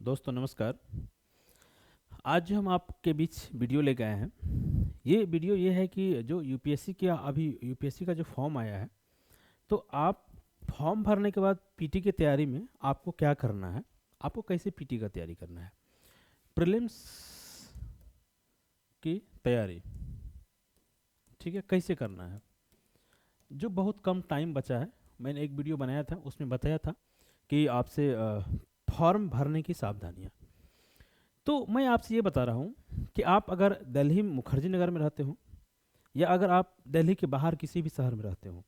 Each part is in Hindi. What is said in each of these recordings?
दोस्तों नमस्कार। आज जो हम आपके बीच वीडियो लेके आए हैं, ये वीडियो ये है कि जो यूपीएससी का अभी यूपीएससी का जो फॉर्म आया है, तो आप फॉर्म भरने के बाद पीटी की तैयारी में आपको क्या करना है, आपको कैसे पीटी का तैयारी करना है, प्रीलिम्स की तैयारी, ठीक है, कैसे करना है। जो बहुत कम टाइम बचा है, मैंने एक वीडियो बनाया था, उसमें बताया था कि आपसे फॉर्म भरने की सावधानियाँ। तो मैं आपसे ये बता रहा हूँ कि आप अगर दिल्ली मुखर्जी नगर में रहते हो या अगर आप दिल्ली के बाहर किसी भी शहर में रहते हो,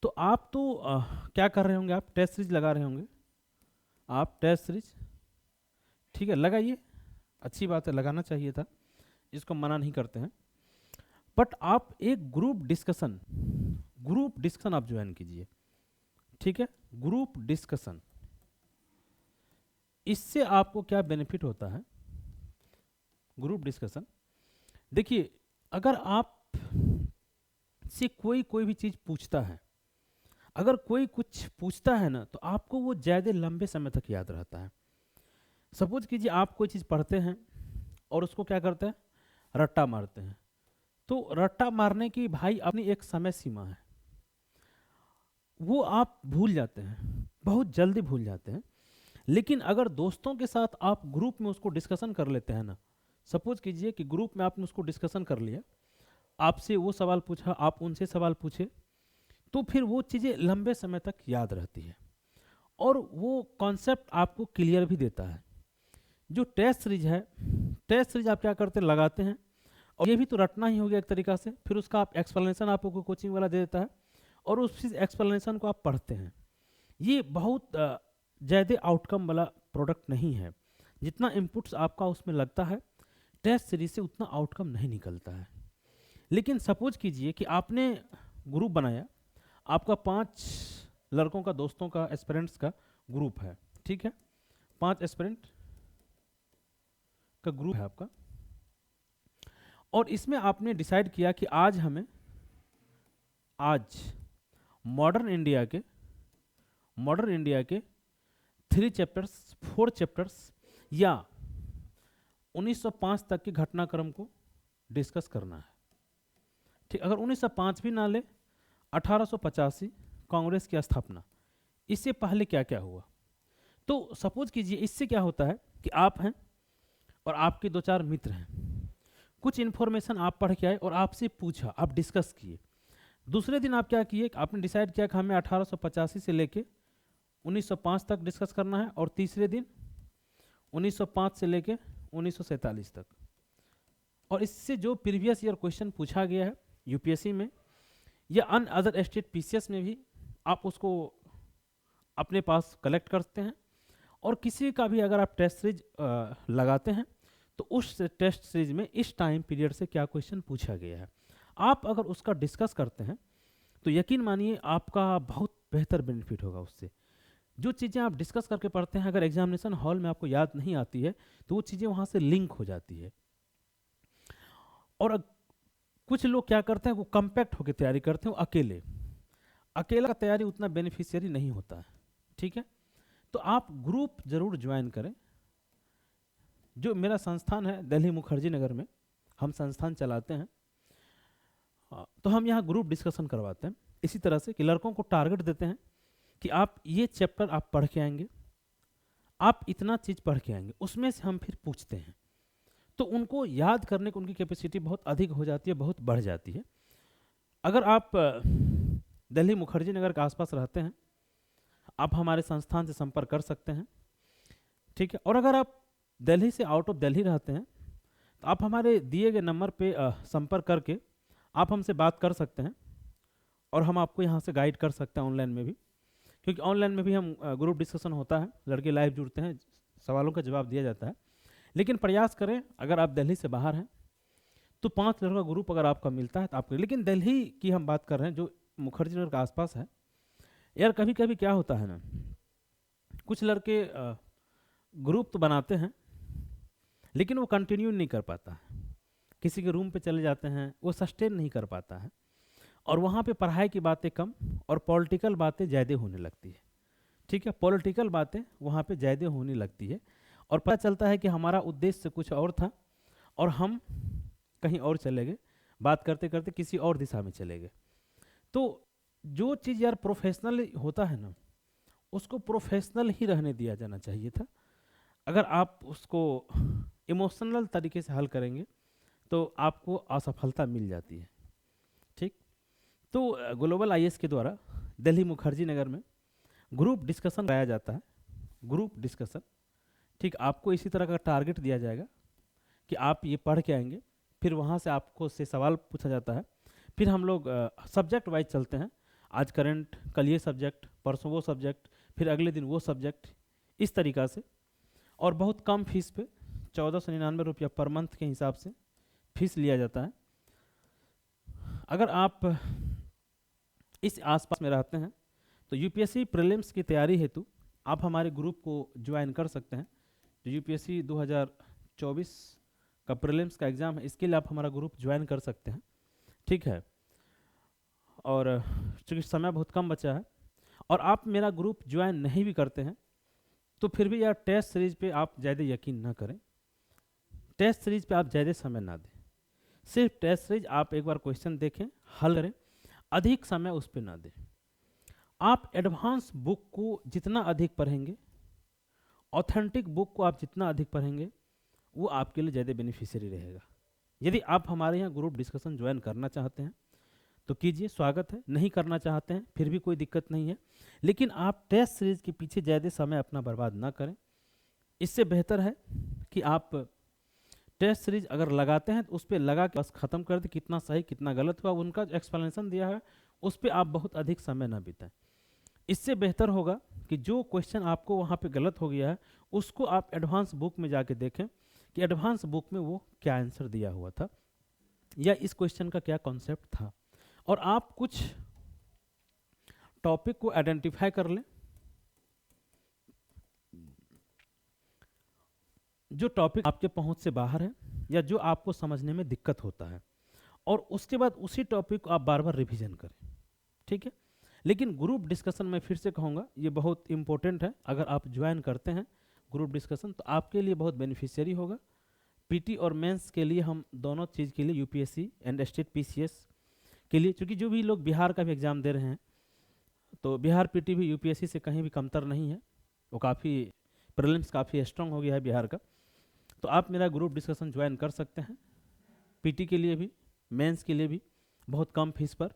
तो आप तो क्या कर रहे होंगे, आप टेस्ट सीरीज लगा रहे होंगे। आप टेस्ट सीरीज, ठीक है, लगाइए, अच्छी बात है, लगाना चाहिए था, इसको मना नहीं करते हैं। बट आप एक ग्रुप डिस्कशन आप ज्वाइन कीजिए, ठीक है, ग्रुप डिस्कशन। इससे आपको क्या बेनिफिट होता है ग्रुप डिस्कशन। देखिए, अगर आप से कोई भी चीज़ पूछता है, अगर कोई कुछ पूछता है ना, तो आपको वो ज़्यादा लंबे समय तक याद रहता है। सपोज कीजिए आप कोई चीज़ पढ़ते हैं और उसको क्या करते हैं, रट्टा मारते हैं। तो रट्टा मारने की भाई अपनी एक समय सीमा है, वो आप भूल जाते हैं, बहुत जल्दी भूल जाते हैं। लेकिन अगर दोस्तों के साथ आप ग्रुप में उसको डिस्कशन कर लेते हैं ना, सपोज कीजिए कि ग्रुप में आपने उसको डिस्कशन कर लिया, आपसे वो सवाल पूछा, आप उनसे सवाल पूछे, तो फिर वो चीज़ें लंबे समय तक याद रहती है और वो कॉन्सेप्ट आपको क्लियर भी देता है। जो टेस्ट सीरीज है, टेस्ट सीरीज आप क्या करते हैं, लगाते हैं, और ये भी तो रटना ही हो गया एक तरीका से। फिर उसका आप एक्सप्लेनेशन आपको कोचिंग वाला दे देता है और उस एक्सप्लेनेशन को आप पढ़ते हैं। ये बहुत ज़्यादा आउटकम वाला प्रोडक्ट नहीं है। जितना इनपुट्स आपका उसमें लगता है टेस्ट सीरीज से, उतना आउटकम नहीं निकलता है। लेकिन सपोज कीजिए कि आपने ग्रुप बनाया, आपका 5 लड़कों का, दोस्तों का, एस्पिरेंट्स का ग्रुप है, ठीक है, 5 एस्पिरेंट का ग्रुप है आपका, और इसमें आपने डिसाइड किया कि आज मॉडर्न इंडिया के 3 चैप्टर्स, 4 चैप्टर्स या 1905 तक के घटनाक्रम को डिस्कस करना है। ठीक, अगर 1905 भी ना ले, 1885 कांग्रेस की स्थापना, इससे पहले क्या क्या हुआ। तो सपोज कीजिए इससे क्या होता है कि आप हैं और आपके 2-4 मित्र हैं, कुछ इन्फॉर्मेशन आप पढ़ के आए और आपसे पूछा, आप डिस्कस किए। दूसरे दिन आप क्या किए, आपने डिसाइड किया कि हमें 1885 से लेके 1905 तक डिस्कस करना है, और तीसरे दिन 1905 से लेके 1947 तक। और इससे जो प्रीवियस ईयर क्वेश्चन पूछा गया है यूपीएससी में या अन अदर स्टेट पीसीएस में भी, आप उसको अपने पास कलेक्ट करते हैं। और किसी का भी अगर आप टेस्ट सीरीज लगाते हैं, तो उस टेस्ट सीरीज में इस टाइम पीरियड से क्या क्वेश्चन पूछा गया है, आप अगर उसका डिस्कस करते हैं, तो यकीन मानिए आपका बहुत बेहतर बेनिफिट होगा उससे। जो चीज़ें आप डिस्कस करके पढ़ते हैं, अगर एग्जामिनेशन हॉल में आपको याद नहीं आती है, तो वो चीज़ें वहाँ से लिंक हो जाती है। और कुछ लोग क्या करते हैं, वो कम्पैक्ट होकर तैयारी करते हैं, अकेले अकेला तैयारी उतना बेनिफिशियरी नहीं होता है, ठीक है। तो आप ग्रुप जरूर ज्वाइन करें। जो मेरा संस्थान है दिल्ली मुखर्जी नगर में, हम संस्थान चलाते हैं, तो हम यहाँ ग्रुप डिस्कशन करवाते हैं इसी तरह से कि लड़कों को टारगेट देते हैं कि आप ये चैप्टर आप पढ़ के आएंगे, आप इतना चीज़ पढ़ के आएंगे, उसमें से हम फिर पूछते हैं। तो उनको याद करने की उनकी कैपेसिटी बहुत अधिक हो जाती है, बहुत बढ़ जाती है। अगर आप दिल्ली मुखर्जी नगर के आसपास रहते हैं, आप हमारे संस्थान से संपर्क कर सकते हैं, ठीक है। और अगर आप दिल्ली से आउट ऑफ दिल्ली रहते हैं, तो आप हमारे दिए गए नंबर पे संपर्क करके आप हमसे बात कर सकते हैं और हम आपको यहाँ से गाइड कर सकते हैं ऑनलाइन में भी, क्योंकि ऑनलाइन में भी हम ग्रुप डिस्कशन होता है, लड़के लाइव जुड़ते हैं, सवालों का जवाब दिया जाता है। लेकिन प्रयास करें, अगर आप दिल्ली से बाहर हैं, तो 5 लड़का ग्रुप अगर आपका मिलता है तो आप, लेकिन दिल्ली की हम बात कर रहे हैं, जो मुखर्जी नगर के आसपास है। यार कभी कभी क्या होता है ना, कुछ लड़के ग्रुप तो बनाते हैं, लेकिन वो कंटिन्यू नहीं कर पाता है, किसी के रूम पे चले जाते हैं, वो सस्टेन नहीं कर पाता है, और वहाँ पे पढ़ाई की बातें कम और पॉलिटिकल बातें ज़्यादा होने लगती है, ठीक है, पॉलिटिकल बातें वहाँ पे ज़्यादा होने लगती है। और पता चलता है कि हमारा उद्देश्य कुछ और था और हम कहीं और चले गए, बात करते करते किसी और दिशा में चले गए। तो जो चीज़ यार प्रोफेशनल होता है ना, उसको प्रोफेशनल ही रहने दिया जाना चाहिए था। अगर आप उसको इमोशनल तरीके से हल करेंगे तो आपको असफलता मिल जाती है। ठीक, तो ग्लोबल आईएएस के द्वारा दिल्ली मुखर्जी नगर में ग्रुप डिस्कशन कराया जाता है। ग्रुप डिस्कशन, ठीक, आपको इसी तरह का टारगेट दिया जाएगा कि आप ये पढ़ के आएंगे, फिर वहाँ से आपको से सवाल पूछा जाता है, फिर हम लोग सब्जेक्ट वाइज चलते हैं। आज करंट, कल ये सब्जेक्ट, परसों वो सब्जेक्ट, फिर अगले दिन वो सब्जेक्ट, इस तरीक़ा से। और बहुत कम फीस पे 1499 रुपया पर मंथ के हिसाब से फीस लिया जाता है। अगर आप इस आसपास में रहते हैं तो यूपीएससी प्रीलिम्स की तैयारी हेतु आप हमारे ग्रुप को ज्वाइन कर सकते हैं। जो यूपीएससी 2024 का प्रीलिम्स का एग्ज़ाम है, इसके लिए आप हमारा ग्रुप ज्वाइन कर सकते हैं। ठीक है, और चूँकि समय बहुत कम बचा है और आप मेरा ग्रुप ज्वाइन नहीं भी करते हैं तो फिर भी यार टेस्ट सीरीज पे आप ज़्यादा यकीन ना करें। टेस्ट सीरीज पे आप ज़्यादा समय ना दें। सिर्फ टेस्ट सीरीज आप एक बार क्वेश्चन देखें, हल करें, अधिक समय उस पर ना दें। आप एडवांस बुक को जितना अधिक पढ़ेंगे, ऑथेंटिक बुक को आप जितना अधिक पढ़ेंगे, वो आपके लिए ज़्यादा बेनिफिशियरी रहेगा। यदि आप हमारे यहाँ ग्रुप डिस्कशन ज्वाइन करना चाहते हैं तो कीजिए, स्वागत है। नहीं करना चाहते हैं फिर भी कोई दिक्कत नहीं है, लेकिन आप टेस्ट सीरीज के पीछे ज़्यादा समय अपना बर्बाद ना करें। इससे बेहतर है कि आप टेस्ट सीरीज अगर लगाते हैं तो उस पर लगा के बस ख़त्म कर दें, कितना सही कितना गलत हुआ उनका एक्सप्लेनेशन दिया है उस पर आप बहुत अधिक समय ना बिताएं। इससे बेहतर होगा कि जो क्वेश्चन आपको वहाँ पे गलत हो गया है उसको आप एडवांस बुक में जाके देखें कि एडवांस बुक में वो क्या आंसर दिया हुआ था या इस क्वेश्चन का क्या कॉन्सेप्ट था, और आप कुछ टॉपिक को आइडेंटिफाई कर लें। जो टॉपिक आपके पहुंच से बाहर है या जो आपको समझने में दिक्कत होता है, और उसके बाद उसी टॉपिक को आप बार बार रिवीजन करें। ठीक है, लेकिन ग्रुप डिस्कशन मैं फिर से कहूँगा ये बहुत इंपॉर्टेंट है। अगर आप ज्वाइन करते हैं ग्रुप डिस्कशन तो आपके लिए बहुत बेनिफिशियरी होगा। पीटी और मेंस के लिए हम दोनों चीज़ के लिए यूपीएससी एंड स्टेट पीसीएस के लिए, क्योंकि जो भी लोग बिहार का भी एग्ज़ाम दे रहे हैं तो बिहार पीटी भी यूपीएससी से कहीं भी कमतर नहीं है। वो काफ़ी प्रीलिम्स काफ़ी स्ट्रांग हो गया है बिहार का। तो आप मेरा ग्रुप डिस्कशन ज्वाइन कर सकते हैं, पीटी के लिए भी मेंस के लिए भी, बहुत कम फीस पर।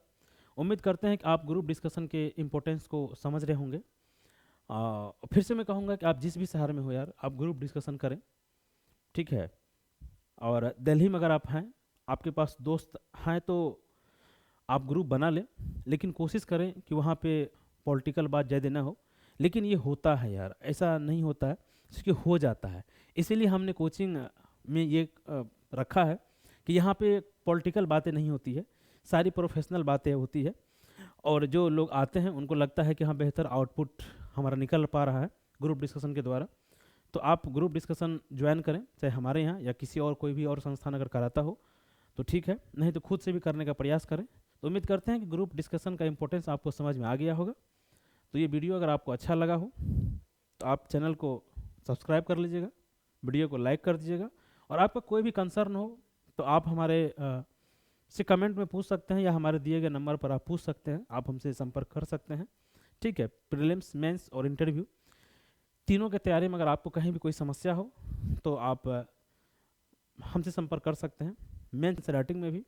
उम्मीद करते हैं कि आप ग्रुप डिस्कशन के इम्पोर्टेंस को समझ रहे होंगे। फिर से मैं कहूँगा कि आप जिस भी शहर में हो यार, आप ग्रुप डिस्कशन करें। ठीक है, और दिल्ली में अगर आप हैं, आपके पास दोस्त हैं तो आप ग्रुप बना लें, लेकिन कोशिश करें कि वहाँ पे पॉलिटिकल बात ज़्यादा ना हो। लेकिन ये होता है यार, ऐसा नहीं होता है, क्योंकि हो जाता है। इसीलिए हमने कोचिंग में ये रखा है कि यहाँ पे पॉलिटिकल बातें नहीं होती है, सारी प्रोफेशनल बातें होती है। और जो लोग आते हैं उनको लगता है कि हाँ बेहतर आउटपुट हमारा निकल पा रहा है ग्रुप डिस्कशन के द्वारा। तो आप ग्रुप डिस्कशन ज्वाइन करें, चाहे हमारे यहाँ या किसी और कोई भी और संस्थान अगर कराता हो तो ठीक है, नहीं तो खुद से भी करने का प्रयास करें। तो उम्मीद करते हैं कि ग्रुप डिस्कशन का इंपॉर्टेंस आपको समझ में आ गया होगा। तो ये वीडियो अगर आपको अच्छा लगा हो तो आप चैनल को सब्सक्राइब कर लीजिएगा, वीडियो को लाइक कर दीजिएगा, और आपका कोई भी कंसर्न हो तो आप हमारे से कमेंट में पूछ सकते हैं या हमारे दिए गए नंबर पर आप पूछ सकते हैं, आप हमसे संपर्क कर सकते हैं। ठीक है, प्रीलिम्स, मेंस और इंटरव्यू तीनों के तैयारी में अगर आपको कहीं भी कोई समस्या हो तो आप हमसे संपर्क कर सकते हैं। मेंस राइटिंग में भी,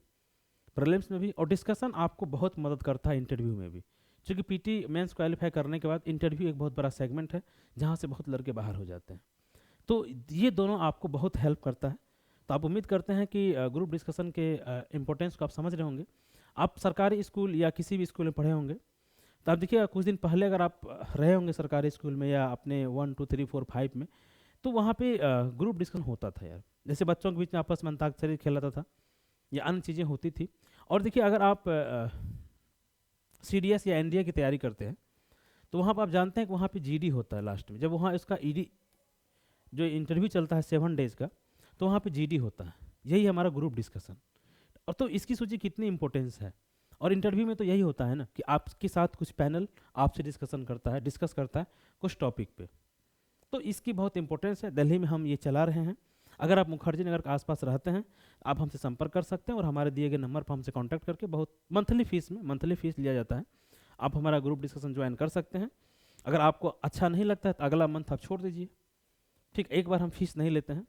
प्रीलिम्स में भी, और डिस्कशन आपको बहुत मदद करता है इंटरव्यू में भी, क्योंकि पीटी मेंस क्वालिफाई करने के बाद इंटरव्यू एक बहुत बड़ा सेगमेंट है जहाँ से बहुत लड़के बाहर हो जाते हैं। तो ये दोनों आपको बहुत हेल्प करता है। तो आप उम्मीद करते हैं कि ग्रुप डिस्कशन के इम्पोर्टेंस को आप समझ रहे होंगे। आप सरकारी स्कूल या किसी भी स्कूल में पढ़े होंगे तो आप देखिए, कुछ दिन पहले अगर आप रहे होंगे सरकारी स्कूल में या अपने 1 2 3 4 5 में, तो वहाँ पे ग्रुप डिस्कशन होता था यार। जैसे बच्चों के बीच में आपस में अंताक्षरी खेलता था या अन्य चीज़ें होती थी। और देखिए, अगर आप सीडीएस या एनडीए की तैयारी करते हैं तो वहाँ पर आप जानते हैं कि वहाँ पे जीडी होता है लास्ट में, जब वहाँ इसका ईडी जो इंटरव्यू चलता है 7 डेज का, तो वहाँ पे जीडी होता है। यही हमारा ग्रुप डिस्कशन। और तो इसकी सोचिए कितनी इंपॉर्टेंस है। और इंटरव्यू में तो यही होता है ना कि आपके साथ कुछ पैनल आपसे डिस्कस करता है कुछ टॉपिक पे। तो इसकी बहुत इंपॉर्टेंस है। दिल्ली में हम ये चला रहे हैं। अगर आप मुखर्जी नगर के आसपास रहते हैं, आप हमसे संपर्क कर सकते हैं और हमारे दिए गए नंबर पर हमसे कांटेक्ट करके बहुत मंथली फीस लिया जाता है, आप हमारा ग्रुप डिस्कशन ज्वाइन कर सकते हैं। अगर आपको अच्छा नहीं लगता है तो अगला मंथ आप छोड़ दीजिए। ठीक, एक बार हम फीस नहीं लेते हैं,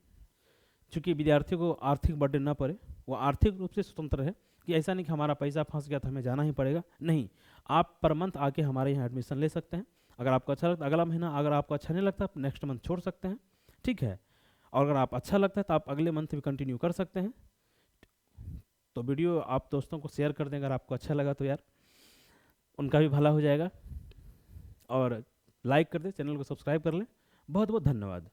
चूँकि विद्यार्थियों को आर्थिक बर्डन ना पड़े, वो आर्थिक रूप से स्वतंत्र है, कि ऐसा नहीं कि हमारा पैसा फंस गया तो हमें जाना ही पड़ेगा। नहीं, आप पर मंथ आके हमारे यहाँ एडमिशन ले सकते हैं। अगर आपको अच्छा लगता है अगला महीना, अगर आपको अच्छा नहीं लगता आप नेक्स्ट मंथ छोड़ सकते हैं। ठीक है, और अगर आप अच्छा लगता है तो आप अगले मंथ भी कंटिन्यू कर सकते हैं। तो वीडियो आप दोस्तों को शेयर कर दें अगर आपको अच्छा लगा तो, यार उनका भी भला हो जाएगा। और लाइक कर दें, चैनल को सब्सक्राइब कर लें। बहुत बहुत धन्यवाद।